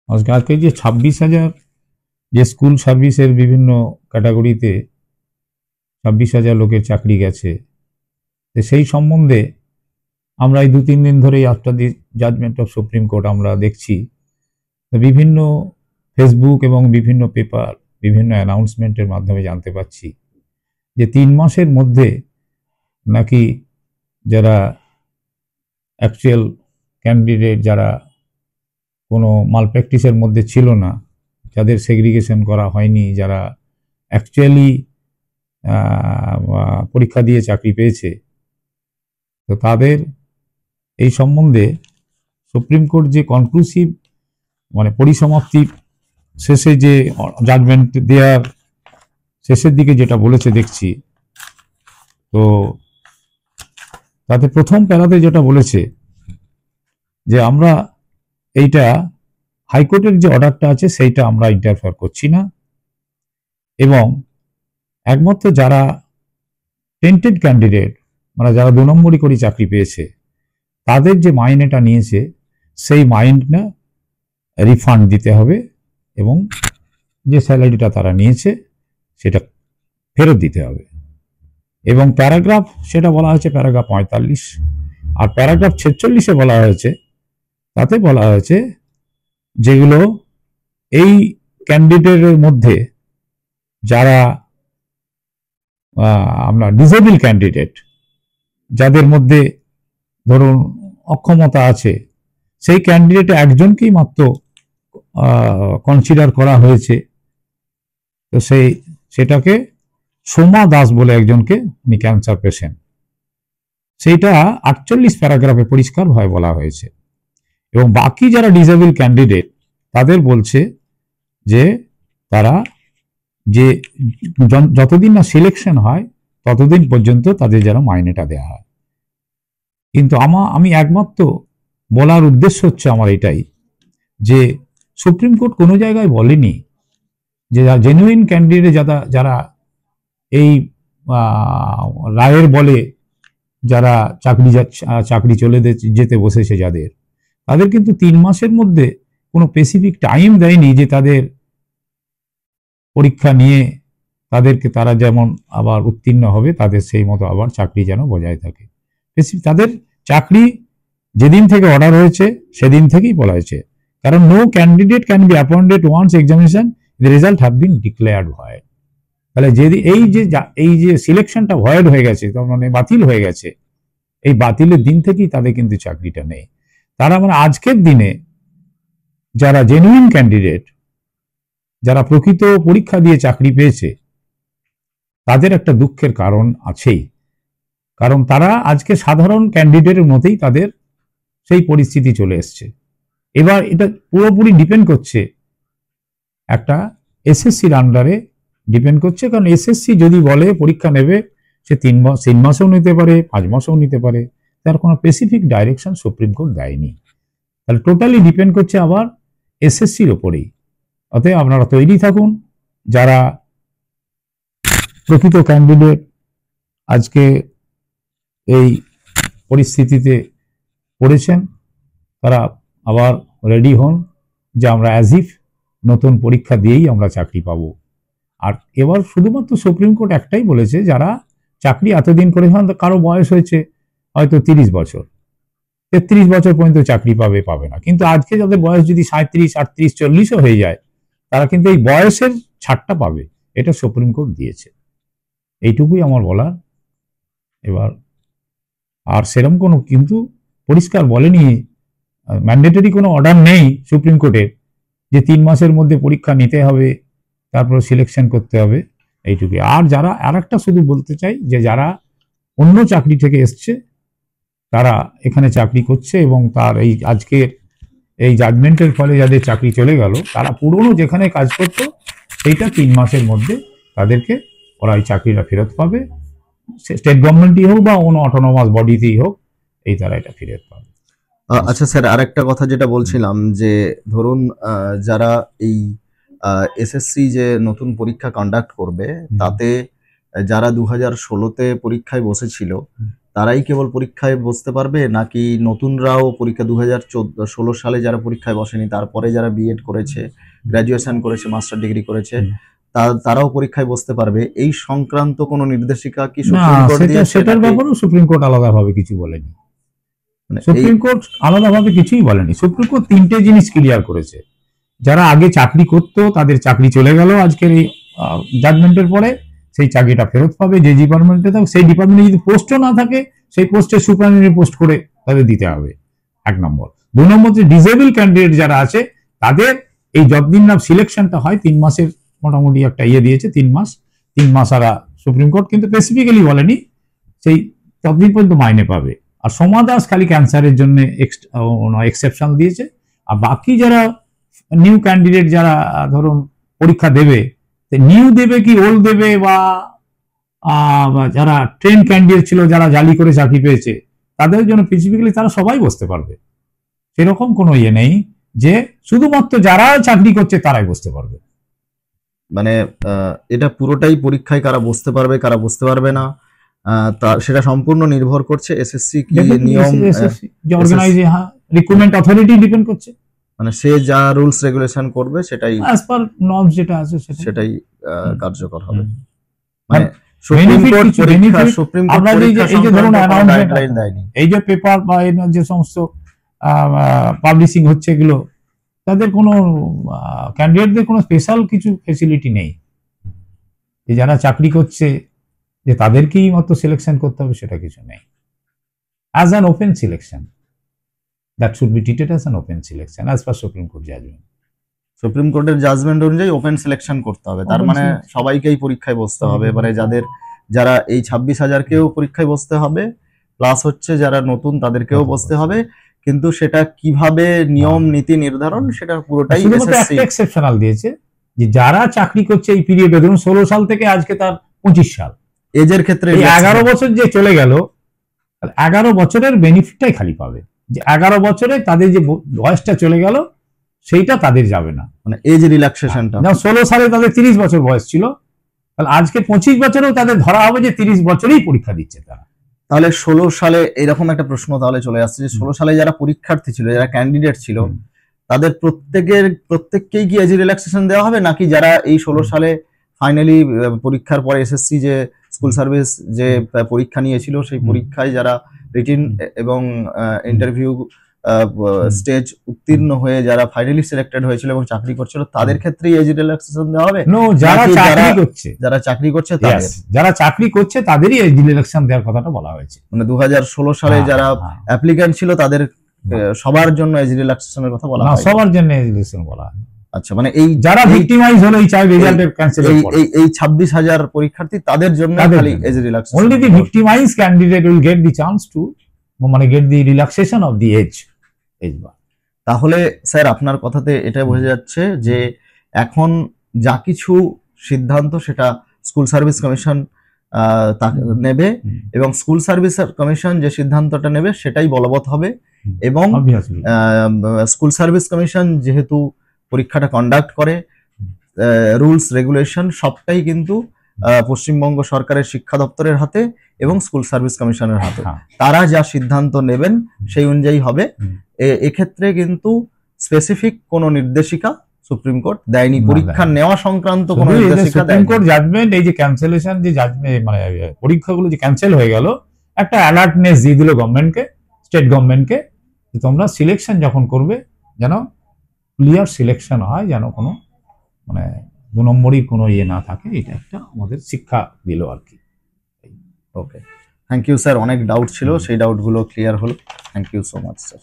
আজকে যে 26,000 যে স্কুল সার্ভিসের বিভিন্ন ক্যাটাগরিতে 26,000 লোকের চাকরি গেছে, তো সেই সম্বন্ধে আমরা এই 2-3 দিন ধরেই after the judgement of Supreme Court আমরা দেখছি বিভিন্ন ফেসবুক এবং বিভিন্ন পেপার, বিভিন্ন অ্যানাউন্সমেন্টের মাধ্যমে জানতে পাচ্ছি যে 3 মাসের মধ্যে নাকি যারা অ্যাকচুয়াল ক্যান্ডিডেট, যারা কোনো মালপ্র্যাকটিসের মধ্যে ছিল না, যাদের সেগ্রিগেশন করা হয়নি, যারা অ্যাকচুয়ালি পরীক্ষা দিয়ে চাকরি পেয়েছে, তো তাদের এই সম্বন্ধে সুপ্রিম কোর্ট যে কনক্লুসিভ মানে পরিসমাপ্তি শেষে যে জাজমেন্ট দেওয়ার শেষের দিকে যেটা বলেছে দেখছি, তো তাতে প্রথম প্যারাতে যেটা বলেছে যে আমরা এইটা হাইকোর্টের যে অর্ডারটা আছে সেইটা আমরা ইন্টারফেয়ার করছি না, এবং একমাত্র যারা টেন্টেড ক্যান্ডিডেট মানে যারা 2 নম্বরই করে চাকরি পেয়েছে তাদের যে মাইনেটা নিয়েছে সেই মাইনেটা রিফান্ড দিতে হবে এবং যে স্যালারিটা তারা নিয়েছে সেটা ফেরত দিতে হবে। এবং প্যারাগ্রাফ সেটা বলা হয়েছে প্যারাগ্রাফ 45, আর প্যারাগ্রাফ 46-এ বলা হয়েছে, তাতে বলা হয়েছে যেগুলো এই ক্যান্ডিডেটের মধ্যে যারা আমরা ডিসেবল ক্যান্ডিডেট, যাদের মধ্যে ধরুন অক্ষমতা আছে, সেই ক্যান্ডিডেট একজনকেই মাত্র কনসিডার করা হয়েছে। তো সেটাকে সোমা দাস বলে একজনকে, উনি ক্যান্সার পেশেন্ট, সেইটা 48 প্যারাগ্রাফে পরিষ্কারভাবে বলা হয়েছে। এবং বাকি যারা ডিসেবল ক্যান্ডিডেট তাদের বলছে যে তারা যে যতদিন না সিলেকশন হয় ততদিন পর্যন্ত তাদের যেন মাইনেটা দেওয়া হয়। কিন্তু আমি একমাত্র বলার উদ্দেশ্য হচ্ছে আমার এটাই যে সুপ্রিম কোর্ট কোনো জায়গায় বলেনি যে জেনুইন ক্যান্ডিডেট যারা এই রায়ের বলে যারা চাকরি চলে যেতে বসেছে যাদের, তাদের কিন্তু 3 মাসের মধ্যে কোনো স্পেসিফিক টাইম দেয়নি যে তাদের পরীক্ষা নিয়ে তাদেরকে তারা যেমন আবার উত্তীর্ণ হবে তাদের সেই মতো আবার চাকরি যেন বজায় থাকে। তাদের চাকরি যেদিন থেকে অর্ডার হয়েছে সেদিন থেকেই বলা হয়েছে, কারণ no candidate can be appointed once examination the result have been declared void. তাহলে যদি এই যে সিলেকশনটা ভয়েড হয়ে গেছে, মানে বাতিল হয়ে গেছে, এই বাতিলের দিন থেকেই তাদের কিন্তু চাকরিটা নেই। তারা মানে আজকের দিনে যারা জেনুইন ক্যান্ডিডেট, যারা প্রকৃত পরীক্ষা দিয়ে চাকরি পেয়েছে, তাদের একটা দুঃখের কারণ আছেই, কারণ তারা আজকে সাধারণ ক্যান্ডিডেটের মতোই তাদের সেই পরিস্থিতি চলে এসছে। এবার এটা পুরোপুরি ডিপেন্ড করছে একটা এসএসসির আন্ডারে ডিপেন্ড করছে, কারণ এসএসসি যদি বলে পরীক্ষা নেবে, সে 3 মাসেও নিতে পারে, 5 মাসেও নিতে পারে, তার কোনো স্পেসিফিক ডাইরেকশন সুপ্রিম কোর্ট দেয়নি। তাহলে টোটালি ডিপেন্ড করছে আবার এসএসসির ওপরেই। অতএব আপনারা তৈরি থাকুন, যারা প্রকৃত ক্যান্ডিডেট আজকে এই পরিস্থিতিতে পড়েছেন, তারা আবার রেডি হন যে আমরা অ্যাজ ইফ নতুন পরীক্ষা দিয়েই আমরা চাকরি পাবো। আর এবার শুধুমাত্র সুপ্রিম কোর্ট একটাই বলেছে, যারা চাকরি এতদিন করে কারো বয়স হয়েছে হয়তো 30 বছর, 33 বছর পর্যন্ত চাকরি পাবে না, কিন্তু আজকে যাদের বয়স যদি 37, 38, 40ও হয়ে যায়, তারা কিন্তু এই বয়সের ছাড়টা পাবে, এটা সুপ্রিম কোর্ট দিয়েছে। এইটুকুই আমার বলার। এবার আর সেরকম কোনো কিন্তু পরিষ্কার বলেনি, ম্যান্ডেটরি কোনো অর্ডার নেই সুপ্রিম কোর্টের যে 3 মাসের মধ্যে পরীক্ষা নিতে হবে, তারপর সিলেকশন করতে হবে, এইটুকুই। আর যারা আরেকটা শুধু বলতে চাই যে যারা অন্য চাকরি থেকে এসছে, তারা এখানে চাকরি করছে এবং তার এই আজকের এই জাজমেন্টের ফলে যাদের চাকরি চলে গেল, তারা পুরনো যেখানে কাজ করতো সেইটা 3 মাসের মধ্যে তাদেরকে ওরা এই চাকরিটা ফেরত পাবে, স্টেট গভর্নমেন্টই হোক বা অন্য অটোনোমাস বডিতেই হোক, এই তারা এটা ফেরত পাবে। আচ্ছা স্যার, আরেকটা কথা যেটা বলছিলাম যে ধরুন যারা এই এসএসসি যে নতুন পরীক্ষা কন্ডাক্ট করবে, তাতে যারা 2016-তে পরীক্ষায় বসেছিল তারাই কেবল পরীক্ষায় বসতে পারবে, নাকি নতুনরাও পরীক্ষা 2016 সালে যারা পরীক্ষায় বসেনি, তারপরে যারা বিএড করেছে, গ্র্যাজুয়েশন করেছে, মাস্টার ডিগ্রি করেছে, তারাও পরীক্ষায় বসতে পারবে? এই সংক্রান্ত কোনো নির্দেশিকা কি সুপ্রিম কোর্ট দিয়েছে? সেটার ব্যাপারেও সুপ্রিম কোর্ট আলাদাভাবে কিছু বলেনি। সুপ্রিম কোর্ট আলাদাভাবে কিছুই বলেনি। সুপ্রিম কোর্ট 3টে জিনিস ক্লিয়ার করেছে। যারা আগে চাকরি করতো তাদের চাকরি চলে গেল আজকের এই জাজমেন্টের পরে, সেই চাকরিটা ফেরত পাবে। যে ডিপার্টমেন্টে থাকে সেই ডিপার্টমেন্টে যদি পোস্টও না থাকে, সেই পোস্টে সুপারিনটেন্ডেন্ট পোস্ট করে তাদের দিতে হবে, 1 নম্বর। 2 নম্বর, যে ডিসেবল ক্যান্ডিডেট যারা আছে তাদের এই যতদিন না সিলেকশনটা হয় 3 মাসের মোটামুটি একটা দিয়েছে, 3 মাস আর সুপ্রিম কোর্ট কিন্তু স্পেসিফিক্যালি বলেনি, সেই ততদিন পর্যন্ত মাইনে পাবে। আর সোমা দাস খালি ক্যান্সারের জন্য এক্সেপশন দিয়েছে। আর বাকি যারা নিউ ক্যান্ডিডেট যারা ধরুন পরীক্ষা দেবে, নিউ দেবে কি ওল্ড দেবে, বা যারা ট্রেন ক্যান্ডিডেট ছিল যারা জালি করে চাকরি পেয়েছে তাদের জন্য স্পেসিফিক্যালি তারা সবাই বসতে পারবে। সেরকম কোনো নেই যে শুধুমাত্র যারা চাকরি করছে তারাই বসতে পারবে। মানে এটা পুরোটাই পরীক্ষায় কারা বসতে পারবে কারা বসতে পারবে না, সেটা সম্পূর্ণ নির্ভর করছে এসএসসি কি নিয়ম, রিক্রুটমেন্ট অথরিটি ডিপেন্ড করছে। মানে সে যা রুলস রেগুলেশন করবে সেটাই অ্যাজ পার নর্মস যেটা আছে সেটাই কার্যকর হবে। মানে সুপ্রিম কোর্ট গাইডলাইন দেয়নি। এই যে পেপার বা যে সমস্ত পাবলিশিং হচ্ছে এগুলো, তাদের কোনো ক্যান্ডিডেটদের কোনো স্পেশাল কিছু ফেসিলিটি নেই যে যারা চাকরি করছে যে তাদেরকেই মাত্র সিলেকশন করতে হবে, সেটা কিছু নেই। As an open selection, that should be treated as an open selection as per Supreme Court judgement. Supreme কোর্টের জাজমেন্ট অনুযায়ী ওপেন সিলেকশন করতে হবে, তার মানে সবাইকেই পরীক্ষায় বসতে হবে। এবারে যারা এই 26,000কেও পরীক্ষায় বসতে হবে, প্লাস হচ্ছে যারা নতুন তাদেরকেও বসতে হবে। কিন্তু সেটা কিভাবে নিয়ম নীতি নির্ধারণ, সেটা পুরোটাই এক্সেপশনাল দিয়েছে যে যারা চাকরি করছে এই পিরিয়ডে, ধরুন 16 সাল থেকে আজকে তার 25 সাল, এজের ক্ষেত্রে 11 বছর যে চলে গেল, 11 বছরের বেনিফিটটাই খালি পাবে। যে 11 বছরে তাদের যে বয়সটা চলে গেল সেইটা তাদের যাবে না, মানে এজ রিল্যাক্সেশনটা। 16 সালে তাদের 30 বছর বয়স ছিল, তাহলে আজকে 25 বছরেও তাদের ধরা হবে যে 30 বছরেই পরীক্ষা দিচ্ছে তারা। তাহলে 16 সালে এরকম একটা প্রশ্ন তাহলে চলে আসছে যে 16 সালে যারা পরীক্ষার্থী ছিল, যারা ক্যান্ডিডেট ছিল, তাদের প্রত্যেককেই কি এজ রিল্যাক্সেশন দেওয়া হবে, নাকি যারা এই 16 সালে ফাইনালি পরীক্ষার পরে এসএসসি যে স্কুল সার্ভিস যে পরীক্ষা নিয়েছিল, সেই পরীক্ষায় যারা রিটিন এবং ইন্টারভিউ স্টেজ উত্তীর্ণ হয়ে যারা ফাইনালি সিলেক্টেড হয়েছিল এবং চাকরি করছিল, তাদের ক্ষেত্রে এজ রিল্যাক্সেশন দেওয়া হবে? যারা চাকরি করছে তাদেরই এজ রিল্যাক্সেশন দেওয়ার কথাটা বলা হয়েছে। মানে 2016 সালে যারা অ্যাপ্লিক্যান্ট ছিল তাদের সবার জন্য এজ রিল্যাক্সেশনের কথা বলা হয়? সবার জন্য এজ রিল্যাক্সেশন বলা হয়। আচ্ছা, মানে এই যারা ভিক্টিমাইজ হলো এই চাইল্ড রেজাল্টের ক্যান্সেলের পরে, এই 26,000 পরীক্ষার্থী তাদের জন্য খালি age relaxation. only the victimized candidate will get the chance to get the relaxation of the age bar. তাহলে স্যার আপনার কথাতে এটা বোঝা যাচ্ছে যে এখন যা কিছু সিদ্ধান্ত সেটা স্কুল সার্ভিস কমিশন নেবে, এবং স্কুল সার্ভিস কমিশন যে সিদ্ধান্তটা নেবে সেটাই বলবৎ হবে। এবং স্কুল সার্ভিস কমিশন যেহেতু পরীক্ষাটা কন্ডাক্ট করে, রুলস রেগুলেশন সবটাই কিন্তু পশ্চিমবঙ্গ সরকারের শিক্ষা দপ্তরের হাতে এবং স্কুল সার্ভিস কমিশনের হাতে। তারা যা সিদ্ধান্ত নেবেন সেই অনুযায়ী হবে। এক্ষেত্রে কিন্তু স্পেসিফিক কোনো নির্দেশিকা সুপ্রিম কোর্ট দেয়নি, পরীক্ষা নেওয়া সংক্রান্ত কোনো নির্দেশিকা দেয়নি। সুপ্রিম কোর্ট জাজমেন্ট এই যে ক্যান্সেলেশন যে মানে পরীক্ষাগুলো যে ক্যান্সেল হয়ে গেল, একটা অ্যালার্টনেস দিয়ে দিল গভর্নমেন্টকে, স্টেট গভর্নমেন্টকে, যে তোমরা সিলেকশন যখন করবে যেন ক্লিয়ার সিলেকশন হয়, যেন কোনো মানে 2 নম্বরই কোনো না থাকে। এটা একটা আমাদের শিক্ষা দিল আর কি। Okay, thank you sir. অনেক ডাউট ছিল, সেই ডাউটগুলো ক্লিয়ার হলো। Thank you so much sir.